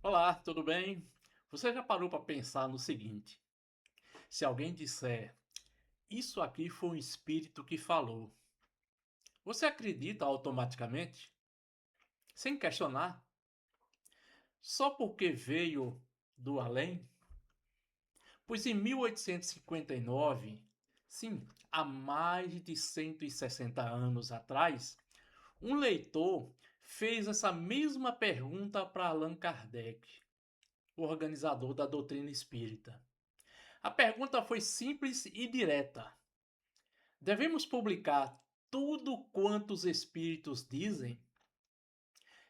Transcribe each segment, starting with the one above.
Olá, tudo bem? Você já parou para pensar no seguinte: se alguém disser, isso aqui foi um espírito que falou, você acredita automaticamente, sem questionar, só porque veio do além? Pois em 1859, sim, há mais de 160 anos atrás, um leitor fez essa mesma pergunta para Allan Kardec, o organizador da doutrina espírita. A pergunta foi simples e direta: devemos publicar tudo quanto os espíritos dizem?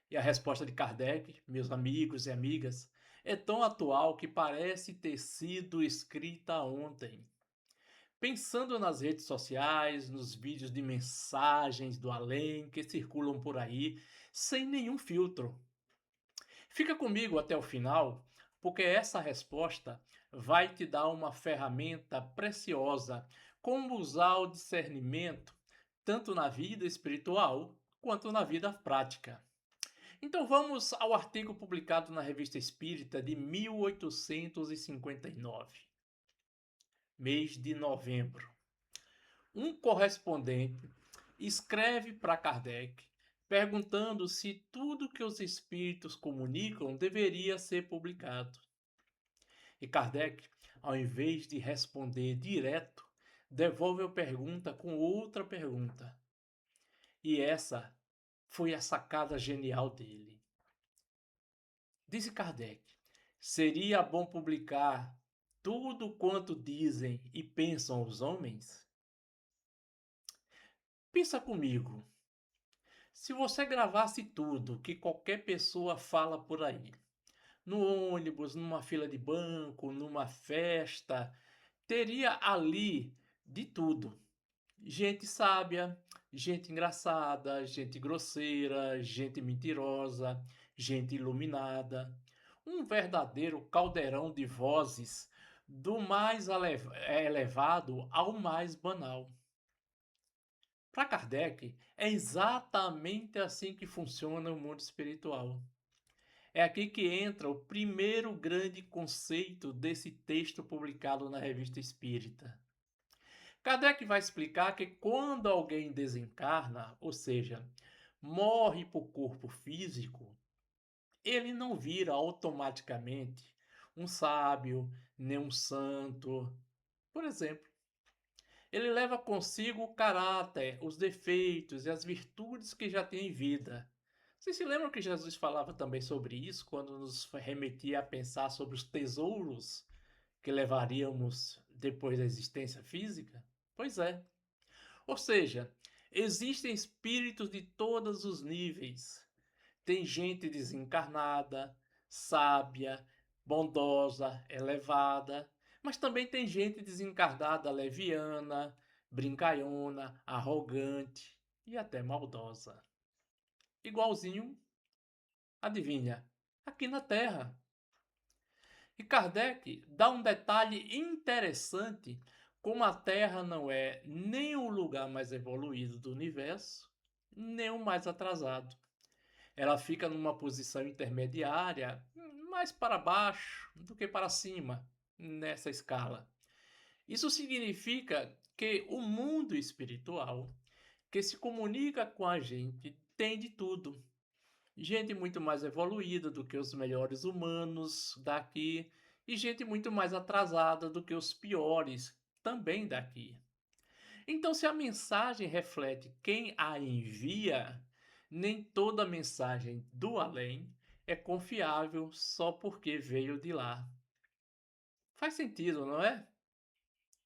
E a resposta de Kardec, meus amigos e amigas, é tão atual que parece ter sido escrita ontem. Pensando nas redes sociais, nos vídeos de mensagens do além que circulam por aí, sem nenhum filtro. Fica comigo até o final, porque essa resposta vai te dar uma ferramenta preciosa como usar o discernimento tanto na vida espiritual quanto na vida prática. Então vamos ao artigo publicado na Revista Espírita de 1859, mês de novembro. Um correspondente escreve para Kardec perguntando se tudo que os espíritos comunicam deveria ser publicado. E Kardec, ao invés de responder direto, devolve a pergunta com outra pergunta. E essa foi a sacada genial dele. Disse Kardec: seria bom publicar tudo quanto dizem e pensam os homens? Pensa comigo. Se você gravasse tudo que qualquer pessoa fala por aí, no ônibus, numa fila de banco, numa festa, teria ali de tudo. Gente sábia, gente engraçada, gente grosseira, gente mentirosa, gente iluminada. Um verdadeiro caldeirão de vozes, do mais elevado ao mais banal. Para Kardec, é exatamente assim que funciona o mundo espiritual. É aqui que entra o primeiro grande conceito desse texto publicado na Revista Espírita. Kardec vai explicar que quando alguém desencarna, ou seja, morre por corpo físico, ele não vira automaticamente um sábio, nem um santo. Por exemplo, ele leva consigo o caráter, os defeitos e as virtudes que já tem em vida. Vocês se lembram que Jesus falava também sobre isso quando nos remetia a pensar sobre os tesouros que levaríamos depois da existência física? Pois é. Ou seja, existem espíritos de todos os níveis. Tem gente desencarnada, sábia, bondosa, elevada, mas também tem gente desencarnada, leviana, brincalhona, arrogante e até maldosa. Igualzinho, adivinha, aqui na Terra. E Kardec dá um detalhe interessante, como a Terra não é nem o lugar mais evoluído do universo, nem o mais atrasado. Ela fica numa posição intermediária, mais para baixo do que para cima, nessa escala. Isso significa que o mundo espiritual, que se comunica com a gente, tem de tudo. Gente muito mais evoluída do que os melhores humanos daqui, e gente muito mais atrasada do que os piores também daqui. Então, se a mensagem reflete quem a envia, nem toda mensagem do além é confiável só porque veio de lá. Faz sentido, não é?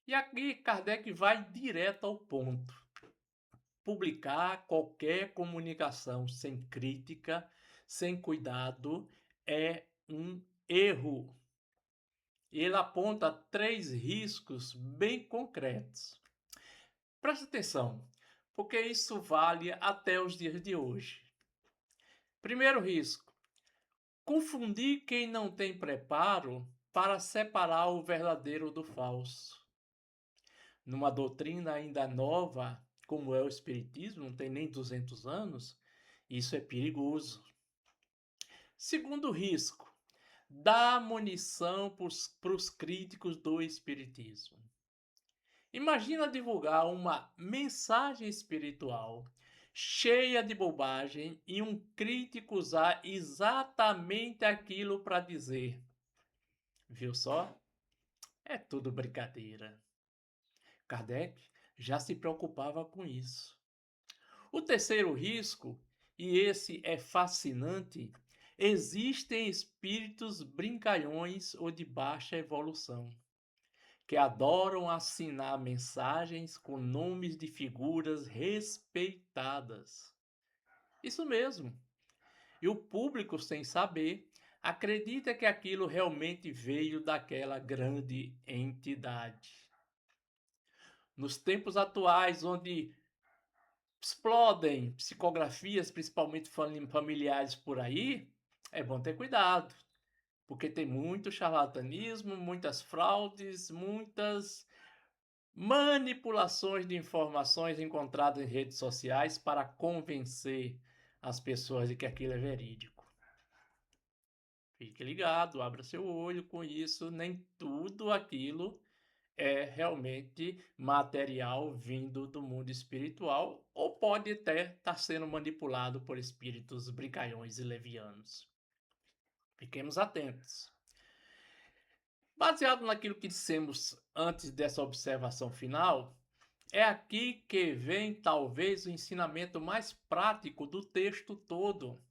E aqui Kardec vai direto ao ponto. Publicar qualquer comunicação sem crítica, sem cuidado, é um erro. Ele aponta três riscos bem concretos. Preste atenção, porque isso vale até os dias de hoje. Primeiro risco: confundir quem não tem preparo para separar o verdadeiro do falso. Numa doutrina ainda nova, como é o Espiritismo, não tem nem 200 anos, isso é perigoso. Segundo risco: dá munição para os críticos do espiritismo. Imagina divulgar uma mensagem espiritual cheia de bobagem e um crítico usar exatamente aquilo para dizer: viu só? É tudo brincadeira. Kardec já se preocupava com isso. O terceiro risco, e esse é fascinante, existem espíritos brincalhões ou de baixa evolução, que adoram assinar mensagens com nomes de figuras respeitadas. Isso mesmo. E o público, sem saber, acredita que aquilo realmente veio daquela grande entidade. Nos tempos atuais, onde explodem psicografias, principalmente familiares por aí, é bom ter cuidado, porque tem muito charlatanismo, muitas fraudes, muitas manipulações de informações encontradas em redes sociais para convencer as pessoas de que aquilo é verídico. Fique ligado, abra seu olho com isso, nem tudo aquilo é realmente material vindo do mundo espiritual, ou pode até estar sendo manipulado por espíritos brincalhões e levianos. Fiquemos atentos. Baseado naquilo que dissemos antes dessa observação final, é aqui que vem talvez o ensinamento mais prático do texto todo.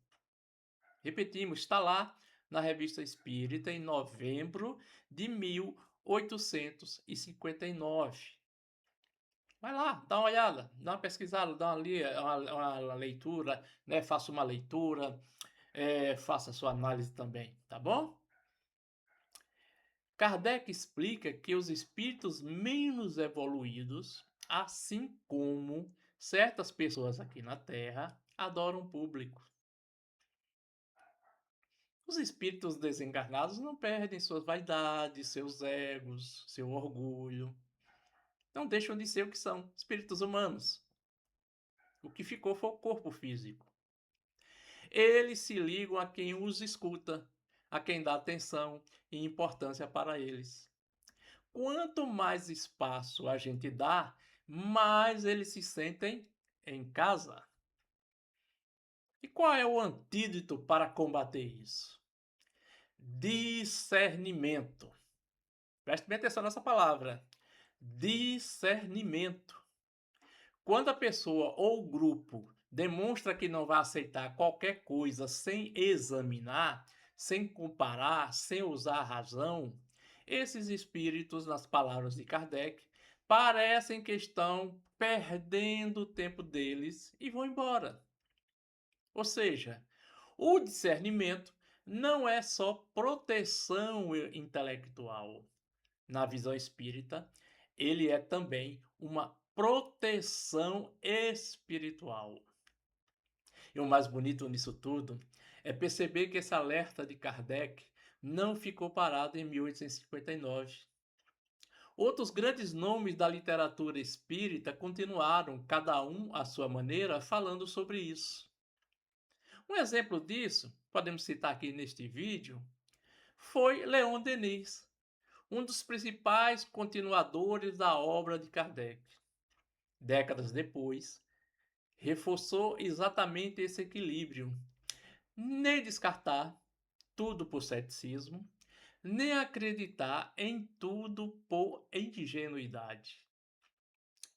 Repetimos, está lá na Revista Espírita em novembro de 1859. Vai lá, dá uma olhada, dá uma pesquisada, dá uma leitura, né? Faça uma leitura, faça sua análise também, tá bom? Kardec explica que os espíritos menos evoluídos, assim como certas pessoas aqui na Terra, adoram o público. Os espíritos desencarnados não perdem suas vaidades, seus egos, seu orgulho. Não deixam de ser o que são, espíritos humanos. O que ficou foi o corpo físico. Eles se ligam a quem os escuta, a quem dá atenção e importância para eles. Quanto mais espaço a gente dá, mais eles se sentem em casa. E qual é o antídoto para combater isso? Discernimento. Preste bem atenção nessa palavra. Discernimento. Quando a pessoa ou o grupo demonstra que não vai aceitar qualquer coisa sem examinar, sem comparar, sem usar a razão, esses espíritos, nas palavras de Kardec, parecem que estão perdendo o tempo deles e vão embora. Ou seja, o discernimento não é só proteção intelectual. Na visão espírita, ele é também uma proteção espiritual. E o mais bonito nisso tudo é perceber que esse alerta de Kardec não ficou parado em 1859. Outros grandes nomes da literatura espírita continuaram, cada um à sua maneira, falando sobre isso. Um exemplo disso, podemos citar aqui neste vídeo, foi Leon Denis, um dos principais continuadores da obra de Kardec. Décadas depois, reforçou exatamente esse equilíbrio. Nem descartar tudo por ceticismo, nem acreditar em tudo por ingenuidade.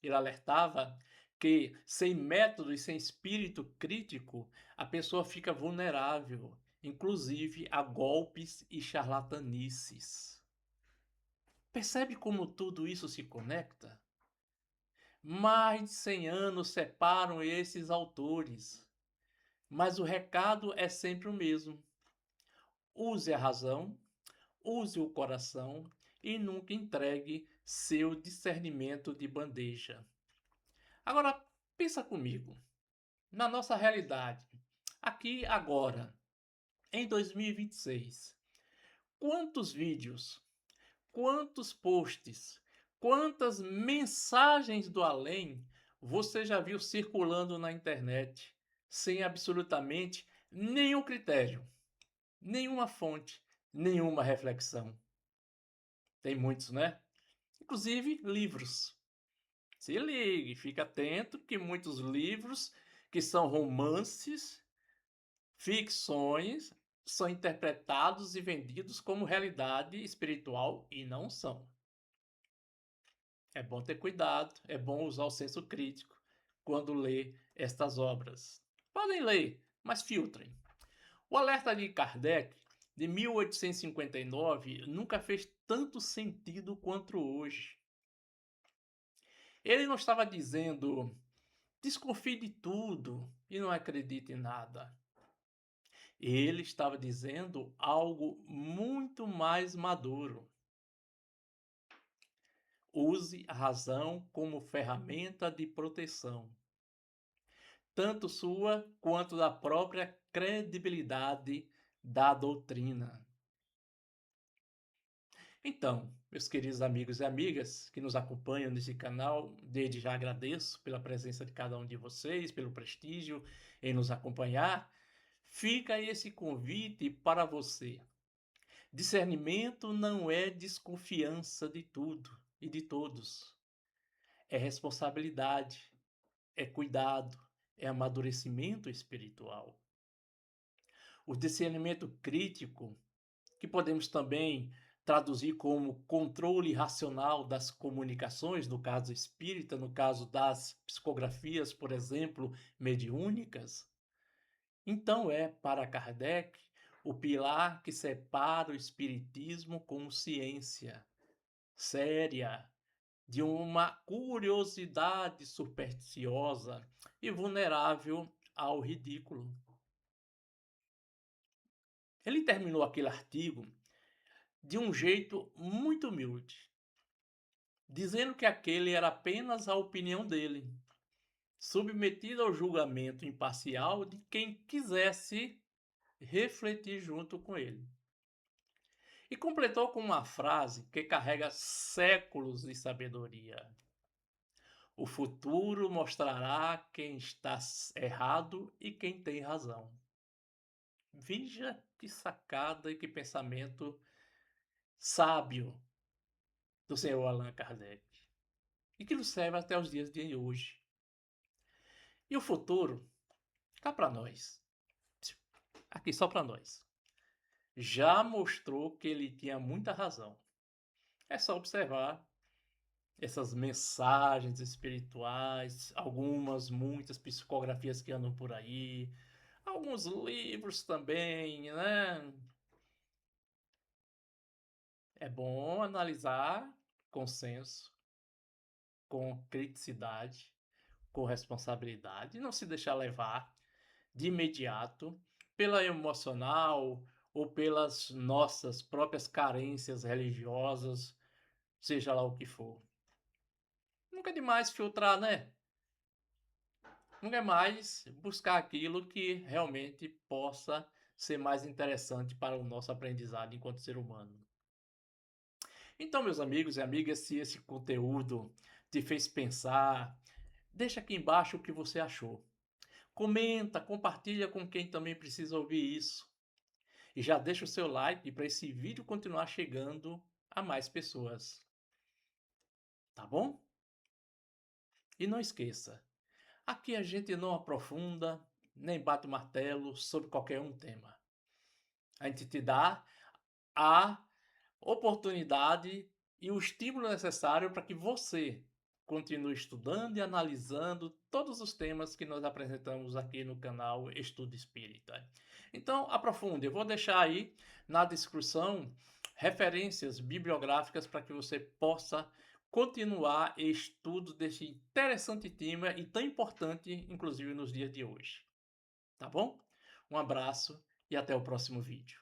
Ele alertava que, sem método e sem espírito crítico, a pessoa fica vulnerável, inclusive a golpes e charlatanices. Percebe como tudo isso se conecta? Mais de 100 anos separam esses autores, mas o recado é sempre o mesmo. Use a razão, use o coração e nunca entregue seu discernimento de bandeja. Agora, pensa comigo, na nossa realidade, aqui agora, em 2026, quantos vídeos, quantos posts, quantas mensagens do além você já viu circulando na internet sem absolutamente nenhum critério, nenhuma fonte, nenhuma reflexão. Tem muitos, né? Inclusive livros. Se ligue, fique atento que muitos livros que são romances, ficções, são interpretados e vendidos como realidade espiritual e não são. É bom ter cuidado, é bom usar o senso crítico quando lê estas obras. Podem ler, mas filtrem. O alerta de Kardec, de 1859, nunca fez tanto sentido quanto hoje. Ele não estava dizendo, desconfie de tudo e não acredite em nada. Ele estava dizendo algo muito mais maduro. Use a razão como ferramenta de proteção, tanto sua quanto da própria credibilidade da doutrina. Então, meus queridos amigos e amigas que nos acompanham nesse canal, desde já agradeço pela presença de cada um de vocês, pelo prestígio em nos acompanhar. Fica aí esse convite para você. Discernimento não é desconfiança de tudo e de todos. É responsabilidade, é cuidado, é amadurecimento espiritual. O discernimento crítico, que podemos também traduzir como controle racional das comunicações, no caso espírita, no caso das psicografias, por exemplo, mediúnicas. Então é, para Kardec, o pilar que separa o espiritismo como ciência séria, de uma curiosidade supersticiosa e vulnerável ao ridículo. Ele terminou aquele artigo de um jeito muito humilde, dizendo que aquele era apenas a opinião dele, submetida ao julgamento imparcial de quem quisesse refletir junto com ele. E completou com uma frase que carrega séculos de sabedoria. O futuro mostrará quem está errado e quem tem razão. Veja que sacada e que pensamento sábio do senhor Allan Kardec. E que nos serve até os dias de hoje. E o futuro, cá para nós. Aqui só para nós. Já mostrou que ele tinha muita razão. É só observar essas mensagens espirituais, algumas, muitas psicografias que andam por aí, alguns livros também, né? É bom analisar com senso, com criticidade, com responsabilidade, e não se deixar levar de imediato pela emocional ou pelas nossas próprias carências religiosas, seja lá o que for. Nunca é demais filtrar, né? Nunca é mais buscar aquilo que realmente possa ser mais interessante para o nosso aprendizado enquanto ser humano. Então, meus amigos e amigas, se esse conteúdo te fez pensar, deixa aqui embaixo o que você achou. Comenta, compartilha com quem também precisa ouvir isso. E já deixa o seu like para esse vídeo continuar chegando a mais pessoas. Tá bom? E não esqueça, aqui a gente não aprofunda nem bate o martelo sobre qualquer um tema. A gente te dá a oportunidade e o estímulo necessário para que você continue estudando e analisando todos os temas que nós apresentamos aqui no canal Estudo Espírita. Então, aprofunde. Eu vou deixar aí na descrição referências bibliográficas para que você possa continuar estudo desse interessante tema e tão importante, inclusive nos dias de hoje. Tá bom? Um abraço e até o próximo vídeo.